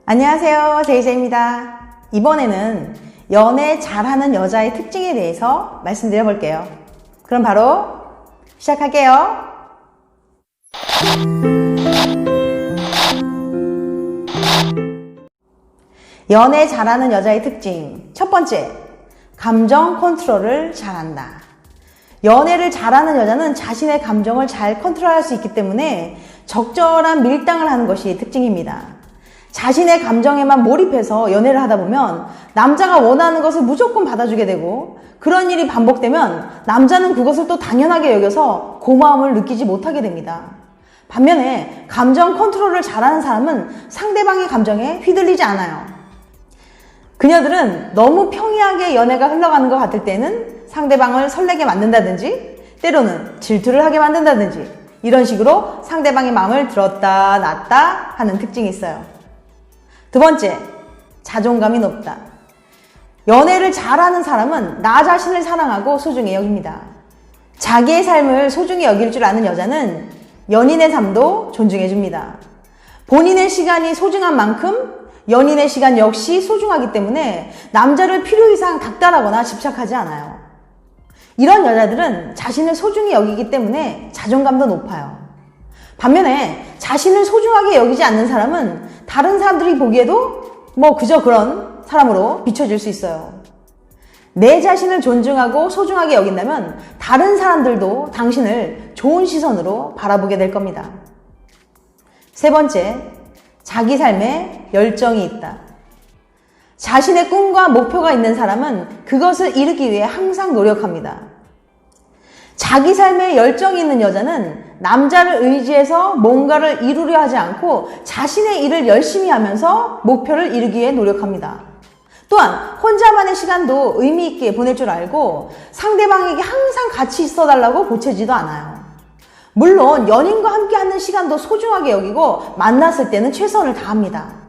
안녕하세요, 제이제입니다. 이번에는 연애 잘하는 여자의 특징에 대해서 말씀드려 볼게요. 그럼 바로 시작할게요. 연애 잘하는 여자의 특징 첫 번째, 감정 컨트롤을 잘한다. 연애를 잘하는 여자는 자신의 감정을 잘 컨트롤할 수 있기 때문에 적절한 밀당을 하는 것이 특징입니다. 자신의 감정에만 몰입해서 연애를 하다 보면 남자가 원하는 것을 무조건 받아주게 되고, 그런 일이 반복되면 남자는 그것을 또 당연하게 여겨서 고마움을 느끼지 못하게 됩니다. 반면에 감정 컨트롤을 잘하는 사람은 상대방의 감정에 휘둘리지 않아요. 그녀들은 너무 평이하게 연애가 흘러가는 것 같을 때는 상대방을 설레게 만든다든지, 때로는 질투를 하게 만든다든지, 이런 식으로 상대방의 마음을 들었다 놨다 하는 특징이 있어요. 두 번째, 자존감이 높다. 연애를 잘하는 사람은 나 자신을 사랑하고 소중히 여깁니다. 자기의 삶을 소중히 여길 줄 아는 여자는 연인의 삶도 존중해줍니다. 본인의 시간이 소중한 만큼 연인의 시간 역시 소중하기 때문에 남자를 필요 이상 닥달하거나 집착하지 않아요. 이런 여자들은 자신을 소중히 여기기 때문에 자존감도 높아요. 반면에 자신을 소중하게 여기지 않는 사람은 다른 사람들이 보기에도 그저 그런 사람으로 비춰질 수 있어요. 내 자신을 존중하고 소중하게 여긴다면 다른 사람들도 당신을 좋은 시선으로 바라보게 될 겁니다. 세 번째, 자기 삶에 열정이 있다. 자신의 꿈과 목표가 있는 사람은 그것을 이루기 위해 항상 노력합니다. 자기 삶에 열정이 있는 여자는 남자를 의지해서 뭔가를 이루려 하지 않고 자신의 일을 열심히 하면서 목표를 이루기 위해 노력합니다. 또한 혼자만의 시간도 의미 있게 보낼 줄 알고 상대방에게 항상 같이 있어달라고 보채지도 않아요. 물론 연인과 함께 하는 시간도 소중하게 여기고 만났을 때는 최선을 다합니다.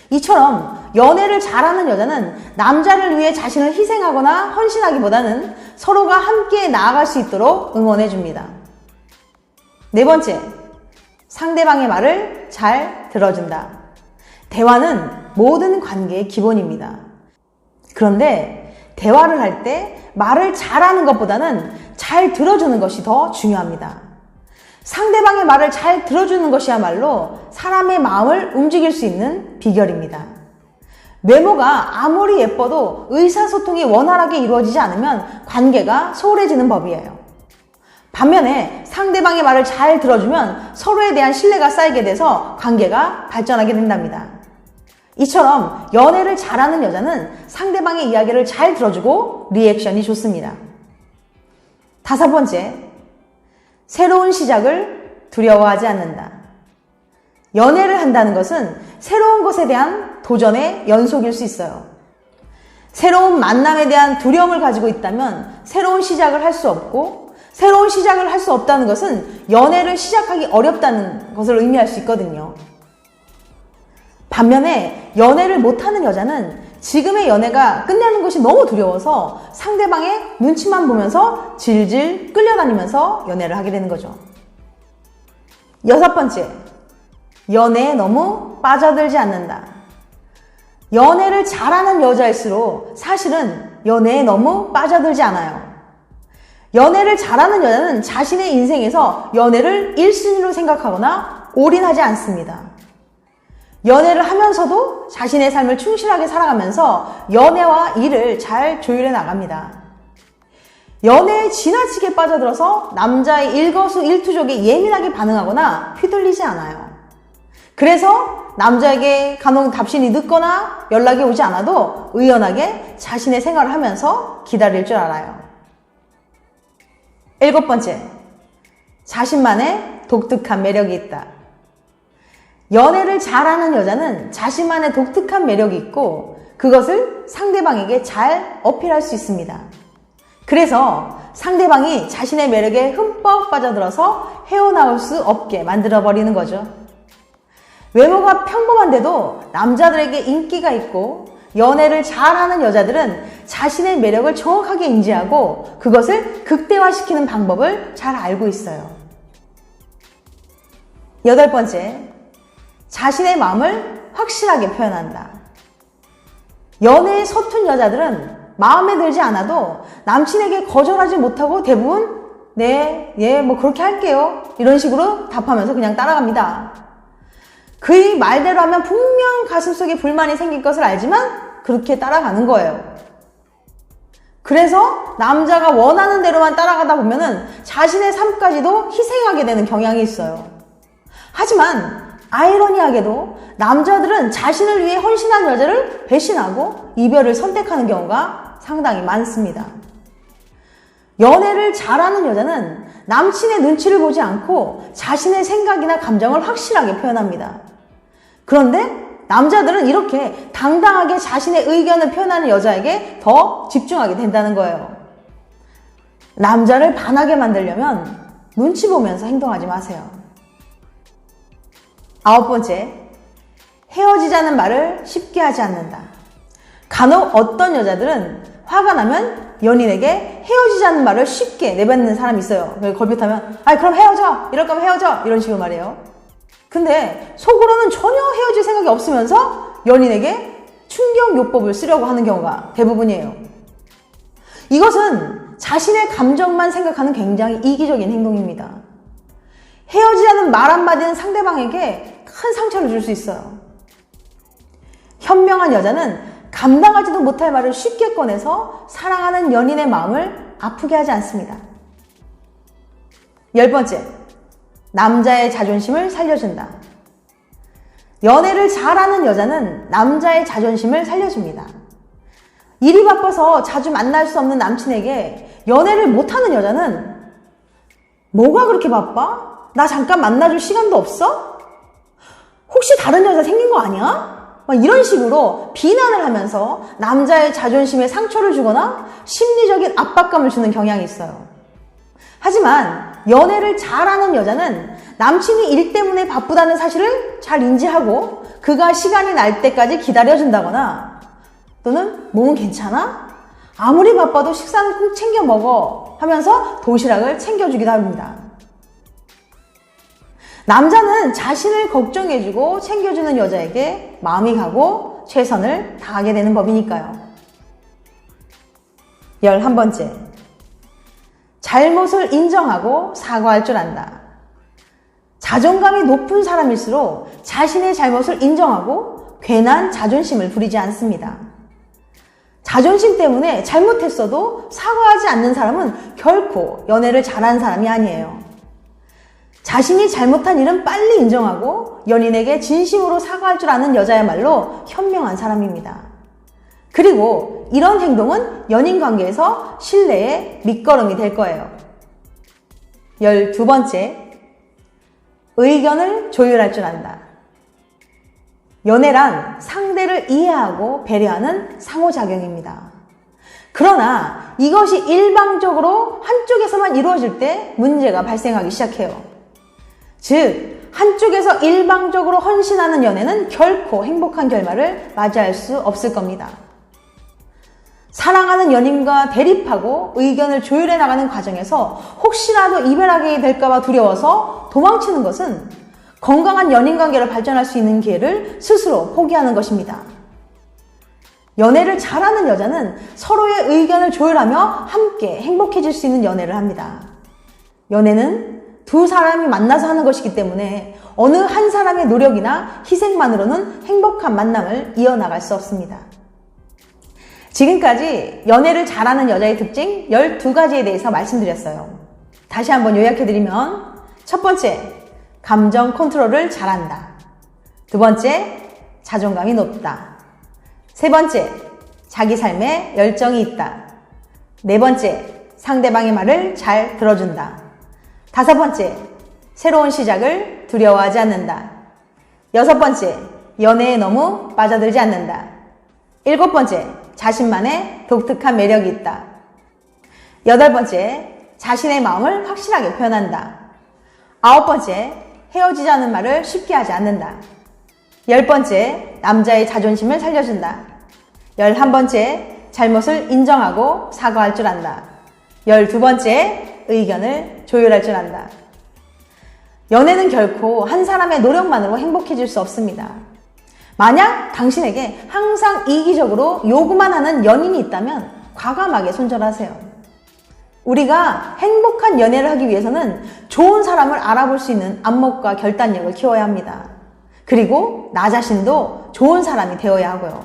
이처럼 연애를 잘하는 여자는 남자를 위해 자신을 희생하거나 헌신하기보다는 서로가 함께 나아갈 수 있도록 응원해줍니다. 네 번째, 상대방의 말을 잘 들어준다. 대화는 모든 관계의 기본입니다. 그런데 대화를 할 때 말을 잘하는 것보다는 잘 들어주는 것이 더 중요합니다. 상대방의 말을 잘 들어주는 것이야말로 사람의 마음을 움직일 수 있는 비결입니다. 외모가 아무리 예뻐도 의사소통이 원활하게 이루어지지 않으면 관계가 소홀해지는 법이에요. 반면에 상대방의 말을 잘 들어주면 서로에 대한 신뢰가 쌓이게 돼서 관계가 발전하게 된답니다. 이처럼 연애를 잘하는 여자는 상대방의 이야기를 잘 들어주고 리액션이 좋습니다. 다섯 번째, 새로운 시작을 두려워하지 않는다. 연애를 한다는 것은 새로운 것에 대한 도전의 연속일 수 있어요. 새로운 만남에 대한 두려움을 가지고 있다면 새로운 시작을 할 수 없고, 새로운 시작을 할 수 없다는 것은 연애를 시작하기 어렵다는 것을 의미할 수 있거든요. 반면에 연애를 못하는 여자는 지금의 연애가 끝나는 것이 너무 두려워서 상대방의 눈치만 보면서 질질 끌려다니면서 연애를 하게 되는 거죠. 여섯 번째, 연애에 너무 빠져들지 않는다. 연애를 잘하는 여자일수록 사실은 연애에 너무 빠져들지 않아요. 연애를 잘하는 여자는 자신의 인생에서 연애를 1순위로 생각하거나 올인하지 않습니다. 연애를 하면서도 자신의 삶을 충실하게 살아가면서 연애와 일을 잘 조율해 나갑니다. 연애에 지나치게 빠져들어서 남자의 일거수일투족에 예민하게 반응하거나 휘둘리지 않아요. 그래서 남자에게 간혹 답신이 늦거나 연락이 오지 않아도 의연하게 자신의 생활을 하면서 기다릴 줄 알아요. 일곱 번째, 자신만의 독특한 매력이 있다. 연애를 잘하는 여자는 자신만의 독특한 매력이 있고 그것을 상대방에게 잘 어필할 수 있습니다. 그래서 상대방이 자신의 매력에 흠뻑 빠져들어서 헤어나올 수 없게 만들어버리는 거죠. 외모가 평범한데도 남자들에게 인기가 있고 연애를 잘하는 여자들은 자신의 매력을 정확하게 인지하고 그것을 극대화시키는 방법을 잘 알고 있어요. 여덟 번째, 자신의 마음을 확실하게 표현한다. 연애에 서툰 여자들은 마음에 들지 않아도 남친에게 거절하지 못하고 대부분 네, 예, 뭐 그렇게 할게요. 이런 식으로 답하면서 그냥 따라갑니다. 그의 말대로 하면 분명 가슴속에 불만이 생길 것을 알지만 그렇게 따라가는 거예요. 그래서 남자가 원하는 대로만 따라가다 보면은 자신의 삶까지도 희생하게 되는 경향이 있어요. 하지만 아이러니하게도 남자들은 자신을 위해 헌신한 여자를 배신하고 이별을 선택하는 경우가 상당히 많습니다. 연애를 잘하는 여자는 남친의 눈치를 보지 않고 자신의 생각이나 감정을 확실하게 표현합니다. 그런데 남자들은 이렇게 당당하게 자신의 의견을 표현하는 여자에게 더 집중하게 된다는 거예요. 남자를 반하게 만들려면 눈치 보면서 행동하지 마세요. 9번째, 헤어지자는 말을 쉽게 하지 않는다. 간혹 어떤 여자들은 화가 나면 연인에게 헤어지자는 말을 쉽게 내뱉는 사람이 있어요. 걸핏하면 그럼 헤어져! 이럴 거면 헤어져! 이런 식으로 말해요. 근데 속으로는 전혀 헤어질 생각이 없으면서 연인에게 충격요법을 쓰려고 하는 경우가 대부분이에요. 이것은 자신의 감정만 생각하는 굉장히 이기적인 행동입니다. 헤어지자는 말 한마디는 상대방에게 큰 상처를 줄 수 있어요. 현명한 여자는 감당하지도 못할 말을 쉽게 꺼내서 사랑하는 연인의 마음을 아프게 하지 않습니다. 10번째, 남자의 자존심을 살려준다. 연애를 잘하는 여자는 남자의 자존심을 살려줍니다. 일이 바빠서 자주 만날 수 없는 남친에게 연애를 못하는 여자는 뭐가 그렇게 바빠? 나 잠깐 만나줄 시간도 없어? 혹시 다른 여자 생긴 거 아니야? 이런 식으로 비난을 하면서 남자의 자존심에 상처를 주거나 심리적인 압박감을 주는 경향이 있어요. 하지만 연애를 잘하는 여자는 남친이 일 때문에 바쁘다는 사실을 잘 인지하고 그가 시간이 날 때까지 기다려준다거나 또는 몸은 괜찮아? 아무리 바빠도 식사는 꼭 챙겨 먹어 하면서 도시락을 챙겨주기도 합니다. 남자는 자신을 걱정해주고 챙겨주는 여자에게 마음이 가고 최선을 다하게 되는 법이니까요. 11번째, 잘못을 인정하고 사과할 줄 안다. 자존감이 높은 사람일수록 자신의 잘못을 인정하고 괜한 자존심을 부리지 않습니다. 자존심 때문에 잘못했어도 사과하지 않는 사람은 결코 연애를 잘하는 사람이 아니에요. 자신이 잘못한 일은 빨리 인정하고 연인에게 진심으로 사과할 줄 아는 여자야말로 현명한 사람입니다. 그리고 이런 행동은 연인 관계에서 신뢰의 밑거름이 될 거예요. 12번째, 의견을 조율할 줄 안다. 연애란 상대를 이해하고 배려하는 상호작용입니다. 그러나 이것이 일방적으로 한쪽에서만 이루어질 때 문제가 발생하기 시작해요. 즉, 한쪽에서 일방적으로 헌신하는 연애는 결코 행복한 결말을 맞이할 수 없을 겁니다. 사랑하는 연인과 대립하고 의견을 조율해 나가는 과정에서 혹시라도 이별하게 될까봐 두려워서 도망치는 것은 건강한 연인 관계를 발전할 수 있는 기회를 스스로 포기하는 것입니다. 연애를 잘하는 여자는 서로의 의견을 조율하며 함께 행복해질 수 있는 연애를 합니다. 연애는 두 사람이 만나서 하는 것이기 때문에 어느 한 사람의 노력이나 희생만으로는 행복한 만남을 이어나갈 수 없습니다. 지금까지 연애를 잘하는 여자의 특징 12가지에 대해서 말씀드렸어요. 다시 한번 요약해드리면 첫 번째, 감정 컨트롤을 잘한다. 두 번째, 자존감이 높다. 세 번째, 자기 삶에 열정이 있다. 네 번째, 상대방의 말을 잘 들어준다. 다섯 번째, 새로운 시작을 두려워하지 않는다. 여섯 번째, 연애에 너무 빠져들지 않는다. 일곱 번째, 자신만의 독특한 매력이 있다. 여덟 번째, 자신의 마음을 확실하게 표현한다. 아홉 번째, 헤어지자는 말을 쉽게 하지 않는다. 열 번째, 남자의 자존심을 살려준다. 11번째, 잘못을 인정하고 사과할 줄 안다. 12번째, 의견을 조율할 줄 안다. 연애는 결코 한 사람의 노력만으로 행복해질 수 없습니다. 만약 당신에게 항상 이기적으로 요구만 하는 연인이 있다면 과감하게 손절하세요. 우리가 행복한 연애를 하기 위해서는 좋은 사람을 알아볼 수 있는 안목과 결단력을 키워야 합니다. 그리고 나 자신도 좋은 사람이 되어야 하고요.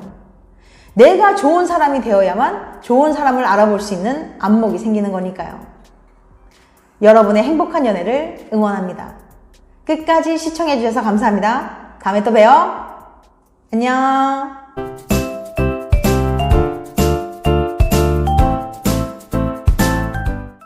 내가 좋은 사람이 되어야만 좋은 사람을 알아볼 수 있는 안목이 생기는 거니까요. 여러분의 행복한 연애를 응원합니다. 끝까지 시청해주셔서 감사합니다. 다음에 또 봬요. 안녕.